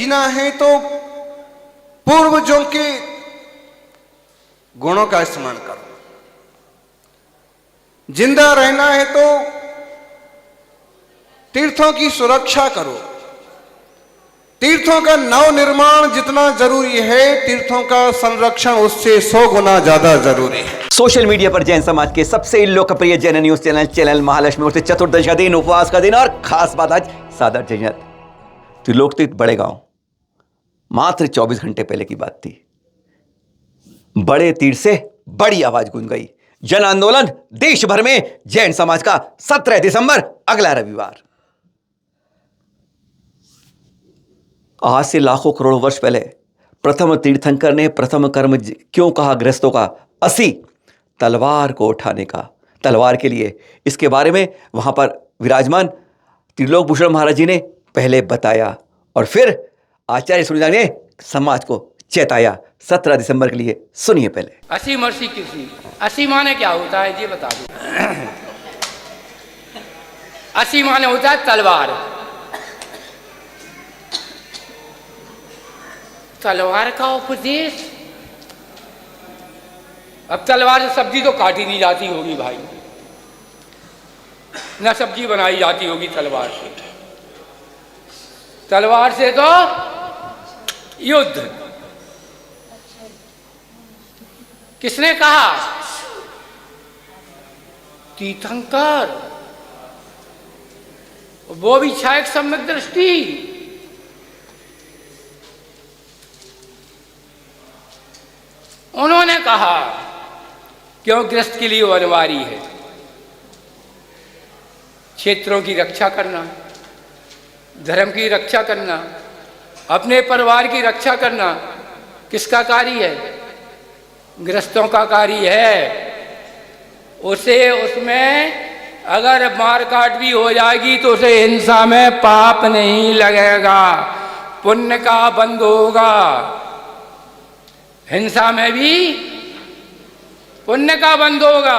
जीना है तो पूर्वजों के गुणों का स्मरण करो, जिंदा रहना है तो तीर्थों की सुरक्षा करो। तीर्थों का नव निर्माण जितना जरूरी है, तीर्थों का संरक्षण उससे 100 गुना ज्यादा जरूरी है। सोशल मीडिया पर जैन समाज के सबसे लोकप्रिय जैन न्यूज चैनल महालक्ष्मी उर्स चतुर्दशी का दिन, उपवास का दिन और खास बात आज सादर जयंत। त्रिलोक तीर्थ बड़े गांव मात्र 24 घंटे पहले की बात थी। बड़े तीर से बड़ी आवाज गूंज गई। जन आंदोलन देश भर में जैन समाज का 17 दिसंबर अगला रविवार। आज से लाखों करोड़ों वर्ष पहले प्रथम तीर्थंकर ने प्रथम कर्म क्यों कहा गृहस्थों का? 80 तलवार को उठाने का। तलवार के लिए इसके बारे में वहां पर विराजमान त्रिलोक भूषण महाराज जी ने पहले बताया और फिर आचार्य सूर्यनारायण ने समाज को चेताया। 17 दिसंबर के लिए सुनिए पहले। 80 मर्सी किसी 80 माने क्या होता है ये बता दो। 80 माने होता है तलवार। तलवार का उपदेश। अब तलवार से सब्जी तो काटी नहीं जाती होगी भाई, ना सब्जी बनाई जाती होगी तलवार से। तलवार से तो युद्ध। किसने कहा? तीर्थंकर। वो भी क्षायक सम्यक दृष्टि। उन्होंने कहा क्यों गृहस्थ के लिए वो अनिवार्य है क्षेत्रों की रक्षा करना, धर्म की रक्षा करना, अपने परिवार की रक्षा करना। किसका कार्य है? गृहस्थों का कार्य है। उसे उसमें अगर मार काट भी हो जाएगी तो उसे हिंसा में पाप नहीं लगेगा, पुण्य का बंध होगा। हिंसा में भी पुण्य का बंध होगा।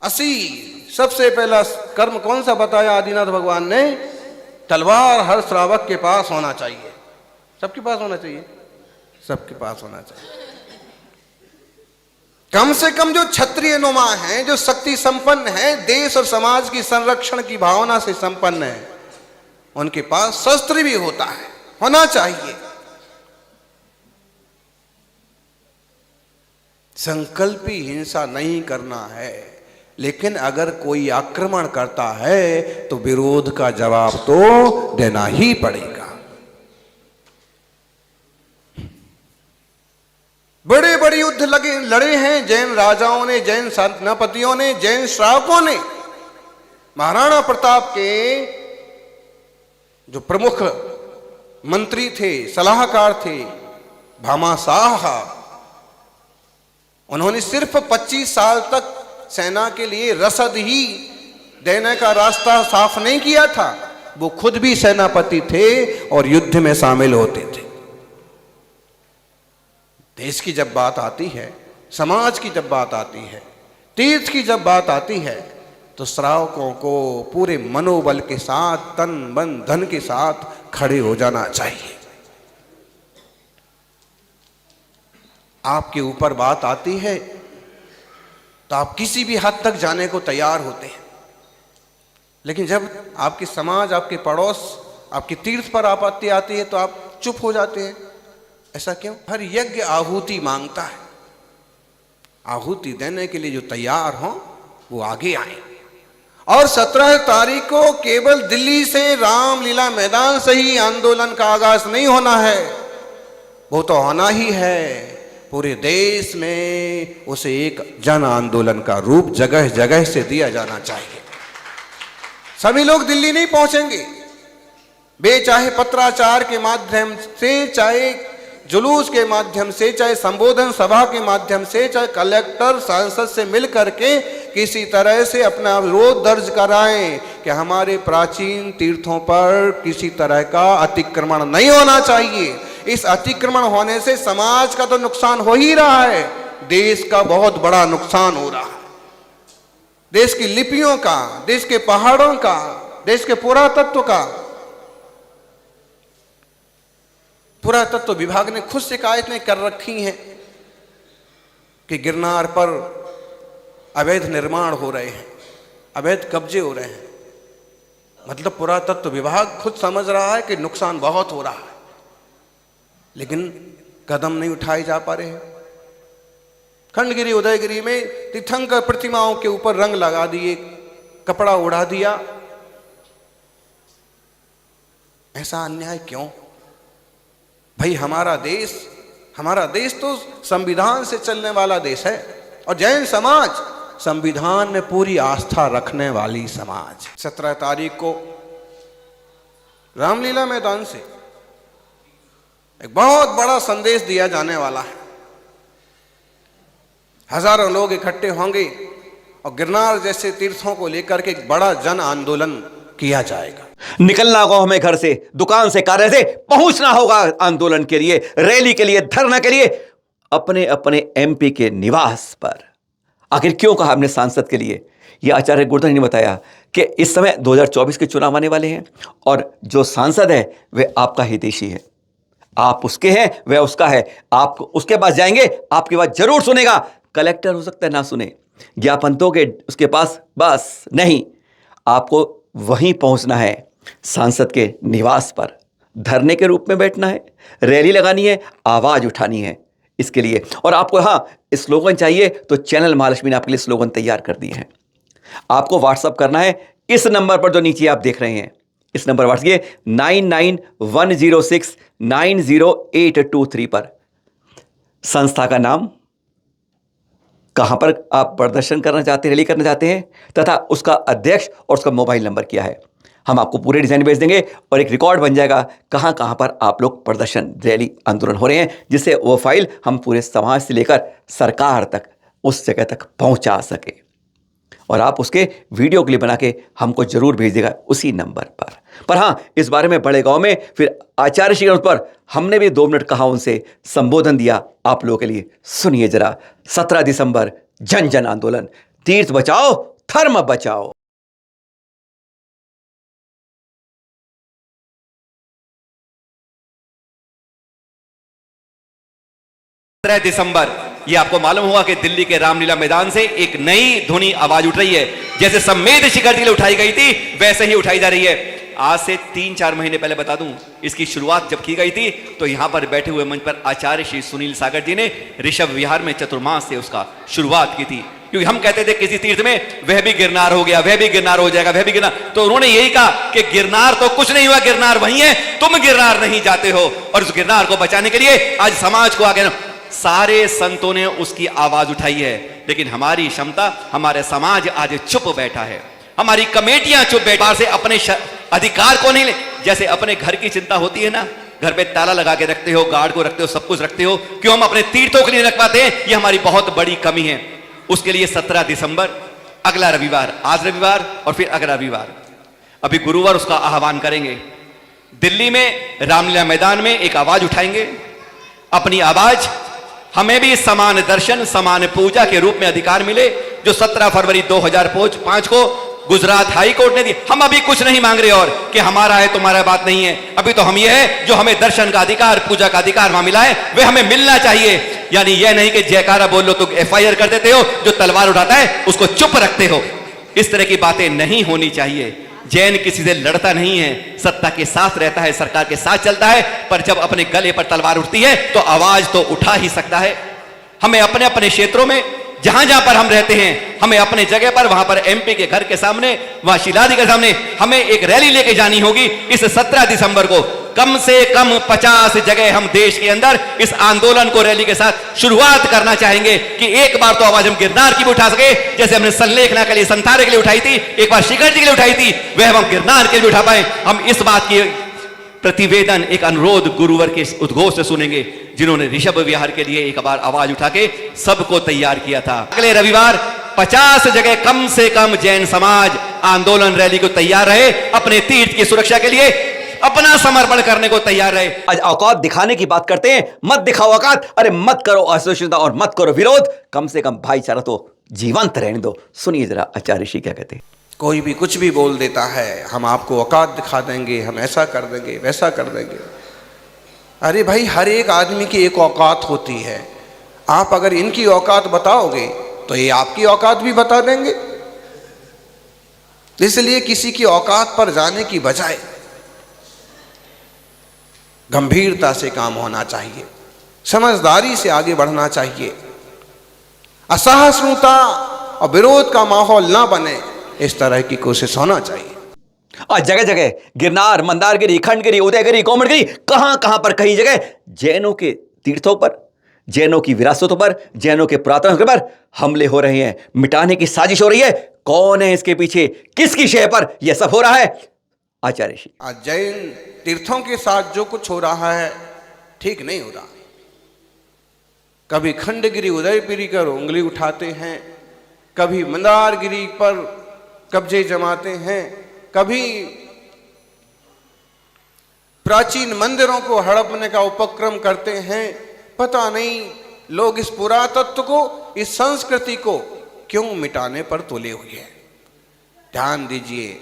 80 सबसे पहला कर्म कौन सा बताया आदिनाथ भगवान ने? तलवार हर श्रावक के पास होना चाहिए। सबके पास होना चाहिए, सबके पास होना चाहिए। कम से कम जो क्षत्रिय नुमा हैं, जो शक्ति संपन्न हैं, देश और समाज की संरक्षण की भावना से संपन्न है, उनके पास शस्त्र भी होता है, होना चाहिए। संकल्पी हिंसा नहीं करना है, लेकिन अगर कोई आक्रमण करता है तो विरोध का जवाब तो देना ही पड़ेगा। बड़े बड़े युद्ध लड़े हैं जैन राजाओं ने, जैन सेनापतियों ने, जैन श्रावकों ने। महाराणा प्रताप के जो प्रमुख मंत्री थे, सलाहकार थे, भामाशाह, उन्होंने सिर्फ 25 साल तक सेना के लिए रसद ही देने का रास्ता साफ नहीं किया था। वो खुद भी सेनापति थे और युद्ध में शामिल होते थे। देश की जब बात आती है, समाज की जब बात आती है, तीर्थ की जब बात आती है, तो श्रावकों को पूरे मनोबल के साथ, तन मन धन के साथ खड़े हो जाना चाहिए। आपके ऊपर बात आती है तो आप किसी भी हद तक जाने को तैयार होते हैं, लेकिन जब आपके समाज, आपके पड़ोस, आपके तीर्थ पर आपत्ति आती है तो आप चुप हो जाते हैं। ऐसा क्यों? हर यज्ञ आहुति मांगता है। आहुति देने के लिए जो तैयार हो वो आगे आए। और 17 तारीख को केवल दिल्ली से, रामलीला मैदान से ही आंदोलन का आगाज नहीं होना है, वो तो होना ही है। पूरे देश में उसे एक जन आंदोलन का रूप जगह जगह से दिया जाना चाहिए। सभी लोग दिल्ली नहीं पहुंचेंगे। वे चाहे पत्राचार के माध्यम से, चाहे जुलूस के माध्यम से, चाहे संबोधन सभा के माध्यम से, चाहे कलेक्टर सांसद से मिल करके किसी तरह से अपना विरोध दर्ज कराएं कि हमारे प्राचीन तीर्थों पर किसी तरह का अतिक्रमण नहीं होना चाहिए। इस अतिक्रमण होने से समाज का तो नुकसान हो ही रहा है, देश का बहुत बड़ा नुकसान हो रहा है। देश की लिपियों का, देश के पहाड़ों का, देश के पुरातत्व का। पुरातत्व विभाग ने खुद शिकायतें कर रखी हैं कि गिरनार पर अवैध निर्माण हो रहे हैं, अवैध कब्जे हो रहे हैं। मतलब पुरातत्व विभाग खुद समझ रहा है कि नुकसान बहुत हो रहा है, लेकिन कदम नहीं उठाए जा पा रहे हैं। खंडगिरी उदयगिरी में तीर्थंकर प्रतिमाओं के ऊपर रंग लगा दिए, कपड़ा उड़ा दिया। ऐसा अन्याय क्यों? भाई हमारा देश तो संविधान से चलने वाला देश है, और जैन समाज संविधान में पूरी आस्था रखने वाली समाज। 17 तारीख को रामलीला मैदान से एक बहुत बड़ा संदेश दिया जाने वाला है। हजारों लोग इकट्ठे होंगे और गिरनार जैसे तीर्थों को लेकर के एक बड़ा जन आंदोलन किया जाएगा। निकलना होगा हमें घर से, दुकान से, कार्य से, पहुंचना होगा आंदोलन के लिए, रैली के लिए, धरना के लिए, अपने अपने एमपी के निवास पर। आखिर क्यों कहा हमने सांसद के लिए? यह आचार्य गुरधर ने बताया कि इस समय 2024 के चुनाव आने वाले हैं और जो सांसद है वह आपका ही देशी है। आप उसके हैं, वह उसका है। आप उसके पास जाएंगे, आपकी बात जरूर सुनेगा। कलेक्टर हो सकता है ना सुने, ज्ञापन दोगे उसके पास, बस नहीं, आपको वहीं पहुंचना है, सांसद के निवास पर। धरने के रूप में बैठना है, रैली लगानी है, आवाज उठानी है इसके लिए। और आपको स्लोगन चाहिए तो चैनल महालक्ष्मी ने आपके लिए स्लोगन तैयार कर दिए हैं। आपको व्हाट्सअप करना है इस नंबर पर जो नीचे आप देख रहे हैं, इस नंबर व्हाट्सएप 9910690823 पर। संस्था का नाम, कहां पर आप प्रदर्शन करना चाहते हैं, रैली करना चाहते हैं, तथा उसका अध्यक्ष और उसका मोबाइल नंबर क्या है। हम आपको पूरे डिजाइन भेज देंगे और एक रिकॉर्ड बन जाएगा कहां कहां पर आप लोग प्रदर्शन, रैली, आंदोलन हो रहे हैं, जिससे वो फाइल हम पूरे समाज से लेकर सरकार तक, उस जगह तक पहुंचा सके। और आप उसके वीडियो क्लिप बना के हमको जरूर भेज देगा उसी नंबर पर। हाँ, इस बारे में बड़े गांव में फिर आचार्य श्री पर हमने भी 2 मिनट कहा, उनसे संबोधन दिया आप लोगों के लिए। सुनिए जरा। 17 दिसंबर जन जन आंदोलन, तीर्थ बचाओ, धर्म बचाओ। 17 दिसंबर, ये आपको मालूम हुआ कि दिल्ली के रामलीला मैदान से एक नई ध्वनि आवाज उठ रही है। जैसे सम्मेद शिखर के लिए उठाई गई थी, वैसे ही उठाई जा रही है। आज से 3-4 महीने पहले बता दूं, इसकी शुरुआत जब की गई थी तो यहां पर बैठे हुए मंच पर आचार्य श्री सुनील सागर जी ने ऋषभ विहार में चतुर्मास से उसका शुरुआत की थी। क्योंकि हम कहते थे किसी तीर्थ में वह भी गिरनार हो गया, वह भी गिरनार हो जाएगा, वह भी गिरनार, तो उन्होंने यही कहा कि गिरनार तो कुछ नहीं हुआ, गिरनार वही है, तुम गिरनार नहीं जाते हो। और उस गिरनार को बचाने के लिए आज समाज को आगे, सारे संतों ने उसकी आवाज उठाई है। लेकिन हमारी क्षमता, हमारे समाज आज चुप बैठा है, हमारी कमेटियां चुप बैठा से अपने अधिकार को नहीं ले। जैसे अपने घर की चिंता होती है ना, घर पे ताला लगा के रखते हो, गार्ड को रखते हो, सब कुछ रखते हो, क्यों हम अपने तीर्थों के लिए रख पाते हैं? ये हमारी बहुत बड़ी कमी है। उसके लिए 17 दिसंबर, अगला रविवार, आज रविवार और फिर अगला रविवार, अभी गुरुवार उसका आह्वान करेंगे। दिल्ली में रामलीला मैदान में एक आवाज उठाएंगे, अपनी आवाज। हमें भी समान दर्शन, समान पूजा के रूप में अधिकार मिले, जो 17 फरवरी 2005 को गुजरात हाई कोर्ट ने दी। हम अभी कुछ नहीं मांग रहे और कि हमारा है तुम्हारा बात नहीं है। अभी तो हम ये है जो हमें दर्शन का अधिकार, पूजा का अधिकार वहां मिला है, वह हमें मिलना चाहिए। यानी यह नहीं कि जयकारा बोल लो तो FIR कर देते हो, जो तलवार उठाता है उसको चुप रखते हो। इस तरह की बातें नहीं होनी चाहिए। जैन किसी से लड़ता नहीं है, सत्ता के साथ रहता है, सरकार के साथ चलता है, पर जब अपने गले पर तलवार उठती है तो आवाज तो उठा ही सकता है। हमें अपने अपने क्षेत्रों में, जहां जहां पर हम रहते हैं, हमें अपने जगह पर, वहां पर MP के घर के सामने, वहां शिलादी के सामने हमें एक रैली लेके जानी होगी। इस 17 दिसंबर को कम से कम 50 जगह हम देश के अंदर इस आंदोलन को, रैली के साथ शुरुआत करना चाहेंगे कि एक बार तो आवाज हम गिरनार की भी उठा सके, जैसे हमने संलेखना के लिए, संथारे के लिए उठाई थी, एक बार शिखर जी के लिए उठाई थी, वह हम गिरनार के लिए भी उठा पाए। हम इस बात की प्रतिवेदन, एक अनुरोध गुरुवर के उद्घोष से सुनेंगे, जिन्होंने ऋषभ विहार के लिए एक बार आवाज उठा के सबको तैयार किया था। अगले रविवार 50 जगह कम से कम जैन समाज आंदोलन, रैली को तैयार रहे, अपने तीर्थ की सुरक्षा के लिए अपना समर्पण करने को तैयार रहे। आज औकात दिखाने की बात करते हैं, मत दिखाओ औकात, अरे मत करो असहिष्णुता और मत करो विरोध, कम से कम भाईचारा तो जीवंत रहने दो। सुनिए जरा आचार्य श्री क्या कहते हैं। कोई भी कुछ भी बोल देता है, हम आपको औकात दिखा देंगे, हम ऐसा कर देंगे, वैसा कर देंगे। अरे भाई, हर एक आदमी की एक औकात होती है। आप अगर इनकी औकात बताओगे तो ये आपकी औकात भी बता देंगे। इसलिए किसी की औकात पर जाने की बजाय गंभीरता से काम होना चाहिए, समझदारी से आगे बढ़ना चाहिए। असहिष्णुता और विरोध का माहौल ना बने, इस तरह की कोशिश होना चाहिए। आज जगह जगह गिरनार, मंदारगिरी, खंडगिरी, उदयगिरी, कोमलगिरी, कहां कहां पर, कई जगह जैनों के तीर्थों पर, जैनों की विरासतों पर, जैनों के पुरातन पर हमले हो रहे हैं, मिटाने की साजिश हो रही है। कौन है इसके पीछे, किसकी शय पर यह सब हो रहा है? आचार्य श्री, आज जैन तीर्थों के साथ जो कुछ हो रहा है ठीक नहीं हो रहा। कभी खंडगिरी, उदयगिरी पर उंगली उठाते हैं, कभी मंदारगिरी पर कब्जे जमाते हैं, कभी प्राचीन मंदिरों को हड़पने का उपक्रम करते हैं। पता नहीं लोग इस पुरातत्व को, इस संस्कृति को क्यों मिटाने पर तुले हुए हैं। ध्यान दीजिए,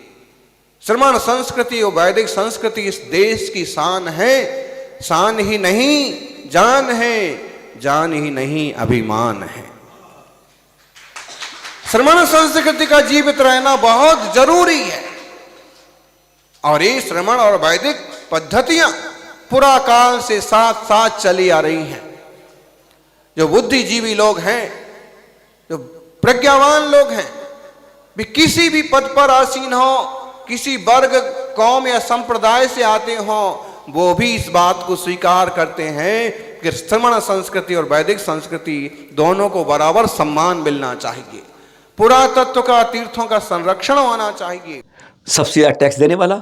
श्रमण संस्कृति और वैदिक संस्कृति इस देश की शान है। शान ही नहीं जान है, जान ही नहीं अभिमान है। श्रमण संस्कृति का जीवित रहना बहुत जरूरी है। और ये श्रमण और वैदिक पद्धतियां पुरा काल से साथ साथ चली आ रही हैं। जो बुद्धिजीवी लोग हैं, जो प्रज्ञावान लोग हैं, भी किसी भी पद पर आसीन हो, किसी वर्ग, कौम या संप्रदाय से आते हो, वो भी इस बात को स्वीकार करते हैं कि श्रमण संस्कृति और वैदिक संस्कृति दोनों को बराबर सम्मान मिलना चाहिए। पुरातत्व का, तीर्थों का संरक्षण होना चाहिए। सबसे ज्यादा टैक्स देने वाला,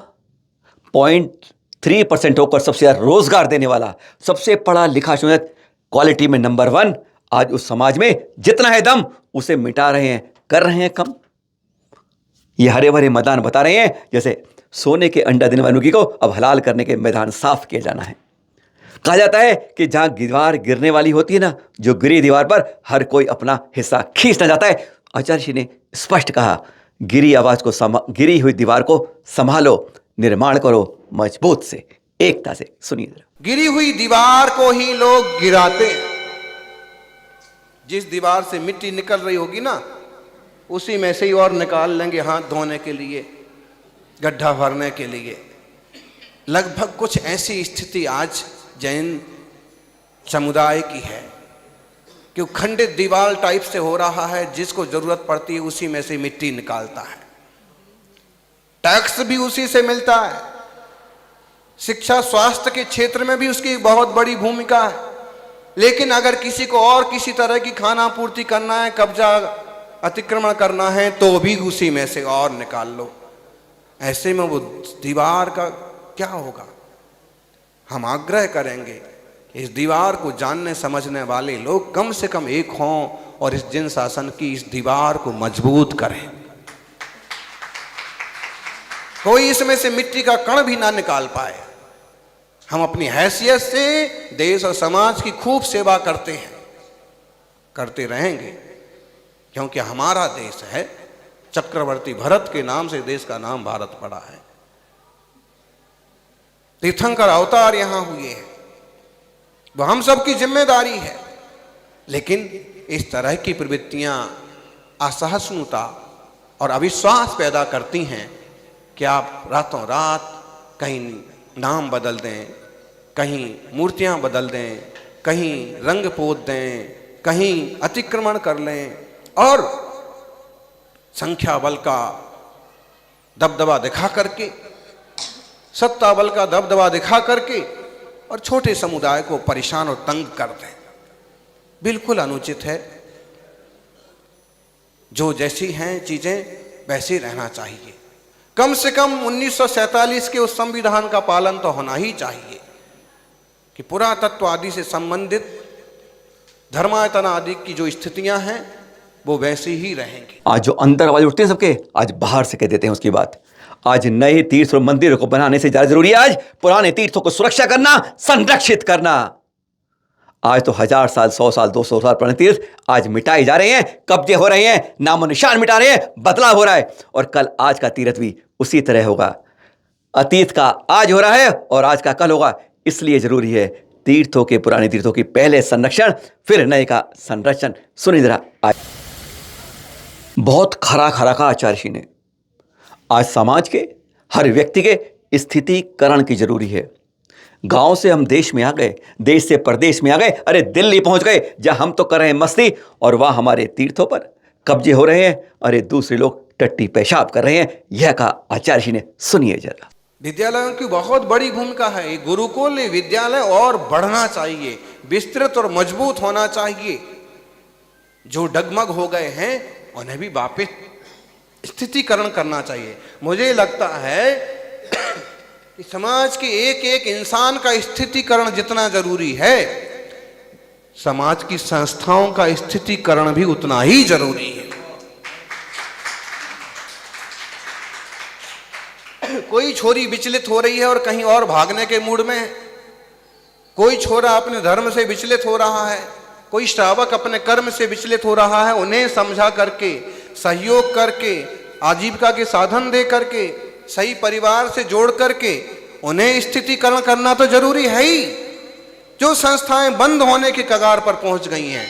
0.3% होकर सबसे ज्यादा रोजगार देने वाला, सबसे पढ़ा लिखा सुनत, क्वालिटी में नंबर 1, आज उस समाज में जितना है दम उसे मिटा रहे हैं, कर रहे हैं कम। ये हरे भरे मैदान बता रहे हैं जैसे सोने के अंडा देने वाली मुर्गी को अब हलाल करने के मैदान साफ किए जाना है। कहा जाता है कि जहां दीवार गिरने वाली होती है ना, जो गिरी दीवार पर हर कोई अपना हिस्सा खींचना चाहता है। आचार्य जी ने स्पष्ट कहा, गिरी आवाज को, गिरी हुई दीवार को संभालो, निर्माण करो मजबूत से, एकता से। सुनिए जरा। गिरी हुई दीवार को ही लोग गिराते हैं। जिस दीवार से मिट्टी निकल रही होगी ना, उसी में से ही और निकाल लेंगे हाथ धोने के लिए, गड्ढा भरने के लिए। लगभग कुछ ऐसी स्थिति आज जैन समुदाय की है कि खंडित दीवार टाइप से हो रहा है। जिसको जरूरत पड़ती है उसी में से मिट्टी निकालता है, टैक्स भी उसी से मिलता है। शिक्षा, स्वास्थ्य के क्षेत्र में भी उसकी बहुत बड़ी भूमिका है। लेकिन अगर किसी को और किसी तरह की खाना पूर्ति करना है, कब्जा अतिक्रमण करना है, तो भी उसी में से और निकाल लो। ऐसे में वो दीवार का क्या होगा? हम आग्रह करेंगे कि इस दीवार को जानने समझने वाले लोग कम से कम एक हों और इस जिन शासन की इस दीवार को मजबूत करें। कोई इसमें से मिट्टी का कण भी ना निकाल पाए। हम अपनी हैसियत से देश और समाज की खूब सेवा करते हैं, करते रहेंगे, क्योंकि हमारा देश है। चक्रवर्ती भरत के नाम से देश का नाम भारत पड़ा है। तीर्थंकर अवतार यहां हुए हैं, वह हम सबकी जिम्मेदारी है। लेकिन इस तरह की प्रवृत्तियां असहिष्णुता और अविश्वास पैदा करती हैं कि आप रातों रात कहीं नाम बदल दें, कहीं मूर्तियां बदल दें, कहीं रंग पोत दें, कहीं अतिक्रमण कर लें और संख्या बल का दबदबा दिखा करके, सत्ता बल का दबदबा दिखा करके और छोटे समुदाय को परेशान और तंग कर दें। बिल्कुल अनुचित है। जो जैसी हैं चीजें वैसे रहना चाहिए। कम से कम 1947 के उस संविधान का पालन तो होना ही चाहिए कि पुरातत्व आदि से संबंधित धर्मायतन आदि की जो स्थितियां हैं वो वैसी ही रहेंगी। आज जो अंदर आवाज उठते हैं सबके, आज बाहर से कह देते हैं उसकी बात। आज नए तीर्थ और मंदिरों को बनाने से ज्यादा जरूरी है आज पुराने तीर्थों को सुरक्षा करना, संरक्षित करना। आज तो 1000 साल, 100 साल, 200 साल पुराने तीर्थ आज मिटाए जा रहे हैं, कब्जे हो रहे हैं, नामो निशान मिटा रहे हैं, बदलाव हो रहा है। और कल आज का तीर्थ भी उसी तरह होगा। अतीत का आज हो रहा है और आज का कल होगा। इसलिए जरूरी है तीर्थों के, पुराने तीर्थों की पहले संरक्षण फिर नए का संरक्षण। सुनिए जरा। बहुत खरा खरा का आचार्य जी ने आज समाज के हर व्यक्ति के स्थितिकरण की जरूरी है। गांव से हम देश में आ गए, देश से प्रदेश में आ गए, अरे दिल्ली पहुंच गए जहां हम तो कर रहे हैं मस्ती और वहां हमारे तीर्थों पर कब्जे हो रहे हैं, अरे दूसरे लोग टट्टी पेशाब कर रहे हैं। यह कहा आचार्य जी ने, सुनिए जरा। विद्यालयों की बहुत बड़ी भूमिका है। ये गुरुकुल, ये विद्यालय और बढ़ना चाहिए, विस्तृत और मजबूत होना चाहिए। जो डगमग हो गए हैं उन्हें भी वापस स्थितिकरण करना चाहिए। मुझे लगता है कि समाज के एक एक इंसान का स्थितिकरण जितना जरूरी है, समाज की संस्थाओं का स्थितिकरण भी उतना ही जरूरी है। कोई छोरी विचलित हो रही है और कहीं और भागने के मूड में है, कोई छोरा अपने धर्म से विचलित हो रहा है, कोई श्रावक अपने कर्म से विचलित हो रहा है, उन्हें समझा करके, सहयोग करके, आजीविका के साधन दे करके, सही परिवार से जोड़ करके उन्हें स्थितिकरण करना तो जरूरी है ही। जो संस्थाएं बंद होने के कगार पर पहुंच गई हैं,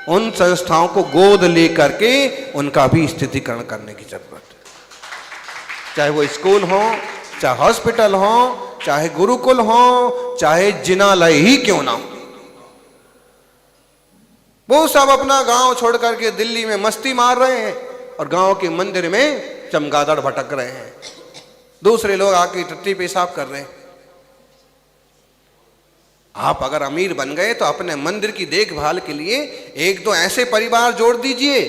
उन संस्थाओं को गोद ले करके उनका भी स्थितिकरण करने की जरूरत है। चाहे वो स्कूल हो, चाहे हॉस्पिटल हो, चाहे गुरुकुल हो, चाहे जिनालय ही क्यों ना हो, वो सब अपना गांव छोड़ करके दिल्ली में मस्ती मार रहे हैं और गांव के मंदिर में चमगादड़ भटक रहे हैं। दूसरे लोग आके टट्टी पेशाब कर रहे हैं। आप अगर अमीर बन गए तो अपने मंदिर की देखभाल के लिए एक दो ऐसे परिवार जोड़ दीजिए।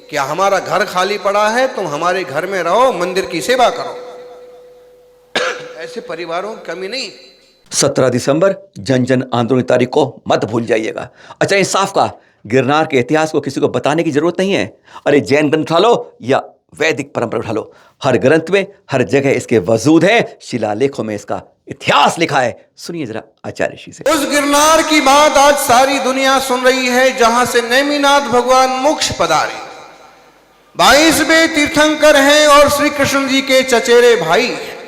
क्या हमारा घर खाली पड़ा है, तुम हमारे घर में रहो, मंदिर की सेवा करो। ऐसे परिवारों की कमी नहीं। 17 दिसंबर जन जन आंदोलन तारीख को मत भूल जाइएगा। अच्छा, ये साफ कहा, गिरनार के इतिहास को किसी को बताने की जरूरत नहीं है। अरे जैन ग्रंथ उठा लो या वैदिक परंपरा उठा लो, हर ग्रंथ में हर जगह इसके वजूद है, शिलालेखों में इसका इतिहास लिखा है। सुनिए जरा आचार्य जी से। उस गिरनार की बात आज सारी दुनिया सुन रही है जहां से नेमिनाथ भगवान मोक्ष पधारे। 22वें तीर्थंकर हैं और श्री कृष्ण जी के चचेरे भाई हैं।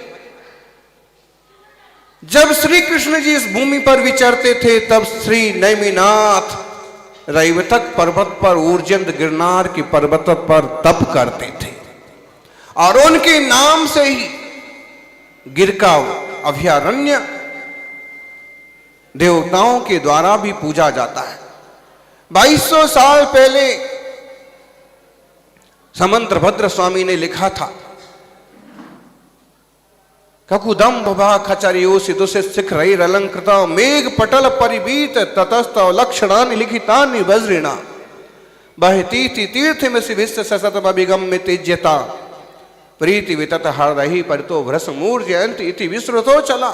जब श्री कृष्ण जी इस भूमि पर विचरते थे तब श्री नेमिनाथ रैवतक पर्वत पर, ऊर्जंद गिरनार के पर्वत पर तप करते थे और उनके नाम से ही गिर का अभयारण्य देवताओं के द्वारा भी पूजा जाता है। 2200 साल पहले समंत्रभद्र स्वामी ने लिखा था, ककुदम भा खचरियो सिदुसे सिख रही अलंकृत मेघ पटल परिबीत ततस्थ लक्षणानि लिखितानि वज्रिणा बहती तीर्थ में शिविस्त ससत अभिगम में तेज्यता प्रीति वितत हरदहि परितो भ्रस मूर्जयंत इति विश्रुतो चला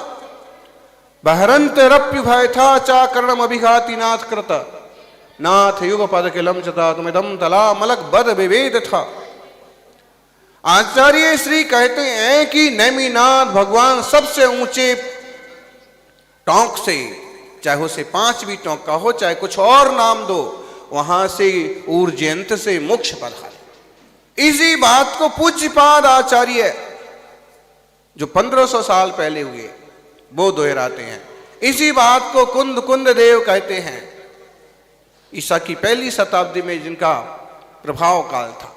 बहरंत रप्यु भयथा चा कर्णम अभिघाति नाथ कृत नाथ युग पद किलम चता तुमिदम तला मलक बद विवेद था। आचार्य श्री कहते हैं कि नेमिनाथ भगवान सबसे ऊंचे टोंक से, चाहे उसे 5वीं टोंक का हो, चाहे कुछ और नाम दो, वहां से ऊर्जयंत से मोक्ष पधारे। इसी बात को पूज्यपाद आचार्य जो 1500 साल पहले हुए वो दोहराते हैं। इसी बात को कुंद कुंद देव कहते हैं, ईसा की पहली शताब्दी में जिनका प्रभाव काल था।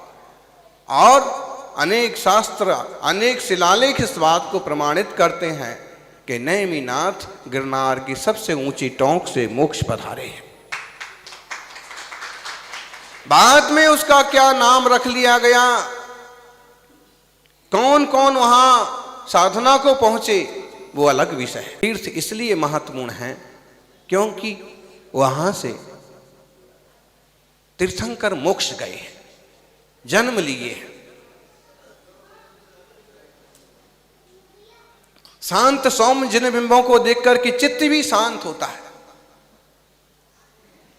और अनेक शास्त्र, अनेक शिलालेख इस बात को प्रमाणित करते हैं कि नेमिनाथ गिरनार की सबसे ऊंची टोंक से मोक्ष पधारे हैं। बाद में उसका क्या नाम रख लिया गया, कौन कौन वहां साधना को पहुंचे, वो अलग विषय है। तीर्थ इसलिए महत्वपूर्ण है क्योंकि वहां से तीर्थंकर मोक्ष गए हैं, जन्म लिए हैं। शांत सौम्य जिन बिंबों को देखकर के चित्त भी शांत होता है।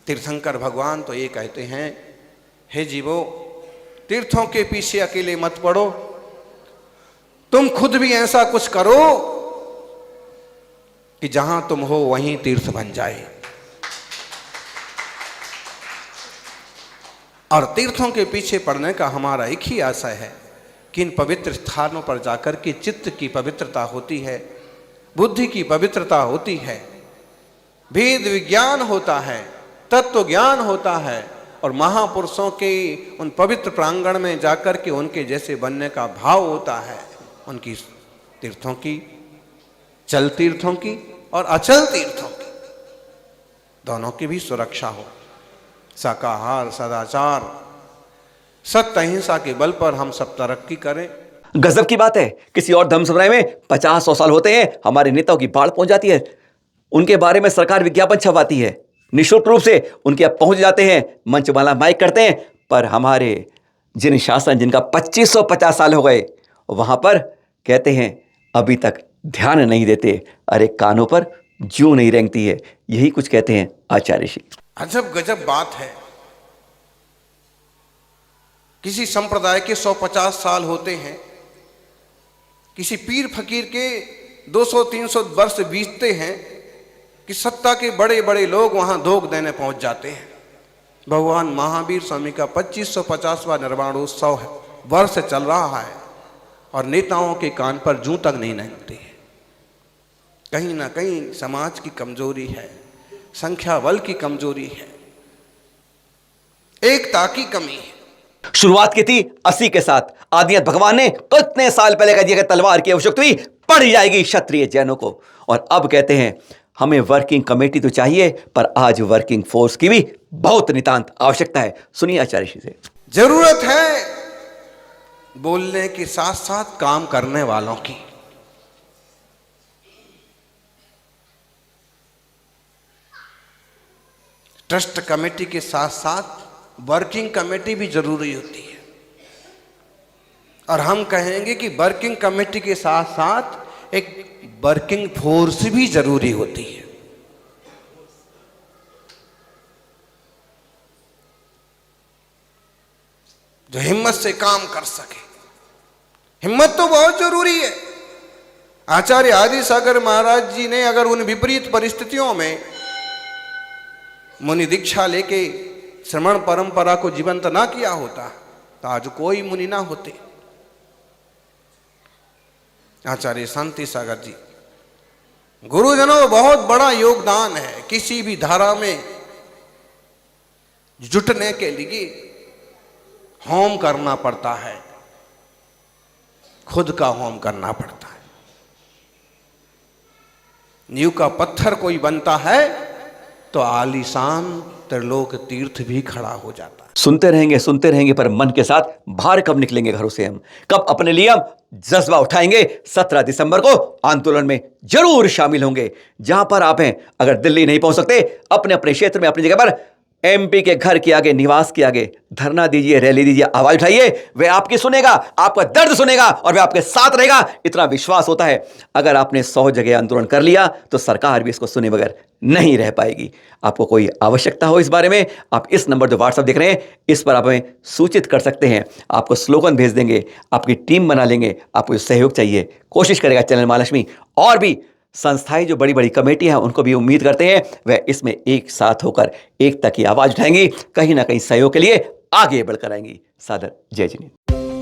तीर्थंकर भगवान तो ये कहते हैं, हे जीवो, तीर्थों के पीछे अकेले मत पड़ो, तुम खुद भी ऐसा कुछ करो कि जहां तुम हो वहीं तीर्थ बन जाए। और तीर्थों के पीछे पड़ने का हमारा एक ही आशय है कि इन पवित्र स्थानों पर जाकर के चित्त की पवित्रता होती है बुद्धि की पवित्रता होती है, वेद विज्ञान होता है, तत्व ज्ञान होता है, और महापुरुषों के उन पवित्र प्रांगण में जाकर के उनके जैसे बनने का भाव होता है। उनकी तीर्थों की, चल तीर्थों की और अचल तीर्थों की, दोनों की भी सुरक्षा हो। शाकाहार, सदाचार, सत्य अहिंसा के बल पर हम सब तरक्की करें। गजब की बात है, किसी और धर्म समुदाय में 50-100 साल होते हैं, हमारे नेताओं की बाढ़ पहुंच जाती है, उनके बारे में सरकार विज्ञापन छपवाती है, निःशुल्क रूप से उनके यहाँ पहुंच जाते हैं, मंच वाला माइक करते हैं। पर हमारे जिन शासन जिनका 2550 साल हो गए, वहां पर कहते हैं अभी तक ध्यान नहीं देते, अरे कानों पर जूं नहीं रेंगती है। यही कुछ कहते हैं आचार्य श्री। अजब गजब बात है, किसी संप्रदाय के 150 साल होते हैं, किसी पीर फकीर के 200-300 वर्ष बीतते हैं कि सत्ता के बड़े बड़े लोग वहां धोख देने पहुंच जाते हैं। भगवान महावीर स्वामी का 2550वां निर्वाणोत्सव वर्ष चल रहा है और नेताओं के कान पर जूं तक नहीं रेंगती है। कहीं ना कहीं समाज की कमजोरी है, संख्या बल की कमजोरी है, एकता की कमी है। शुरुआत की थी 80 के साथ, आदिनाथ भगवान ने कितने साल पहले कह दिया कि तलवार की आवश्यकता हुई पड़ जाएगी क्षत्रिय जैनों को, और अब कहते हैं हमें वर्किंग कमेटी तो चाहिए, पर आज वर्किंग फोर्स की भी बहुत नितांत आवश्यकता है। सुनिए आचार्य श्री से। जरूरत है बोलने के साथ साथ काम करने वालों की। ट्रस्ट कमेटी के साथ साथ वर्किंग कमेटी भी जरूरी होती है, और हम कहेंगे कि वर्किंग कमेटी के साथ साथ एक वर्किंग फोर्स भी जरूरी होती है। जो हिम्मत से काम कर सके। हिम्मत तो बहुत जरूरी है। आचार्य आदि सागर महाराज जी ने अगर उन विपरीत परिस्थितियों में मुनि दीक्षा लेके श्रमण परंपरा को जीवंत ना किया होता तो आज कोई मुनि ना होते। आचार्य शांति सागर जी, गुरुजनों बहुत बड़ा योगदान है। किसी भी धारा में जुटने के लिए होम करना पड़ता है, खुद का होम करना पड़ता है। नींव का पत्थर कोई बनता है तो आलीशान त्रिलोक तीर्थ भी खड़ा हो जाता है। सुनते रहेंगे, पर मन के साथ बाहर कब निकलेंगे घरों से हम, कब अपने लिए हम जज्बा उठाएंगे। 17 दिसंबर को आंदोलन में जरूर शामिल होंगे। जहां पर आप हैं, अगर दिल्ली नहीं पहुंच सकते, अपने अपने क्षेत्र में अपनी जगह पर एमपी के घर के आगे, निवास के आगे धरना दीजिए, रैली दीजिए, आवाज उठाइए। वह आपकी सुनेगा, आपका दर्द सुनेगा और वह आपके साथ रहेगा, इतना विश्वास होता है। अगर आपने 100 जगह आंदोलन कर लिया तो सरकार भी इसको सुने बगैर नहीं रह पाएगी। आपको कोई आवश्यकता हो इस बारे में, आप इस नंबर जो व्हाट्सएप देख रहे हैं, इस पर आप हमें सूचित कर सकते हैं। आपको स्लोगन भेज देंगे, आपकी टीम बना लेंगे। आपको सहयोग चाहिए, कोशिश करेगा चैनल महालक्ष्मी और भी संस्थाएं जो बड़ी बड़ी कमेटी हैं, उनको भी उम्मीद करते हैं वह इसमें एक साथ होकर एकता की आवाज उठाएंगी, कहीं ना कहीं सहयोग के लिए आगे बढ़कर आएंगी। सादर जय जिनेंद्र।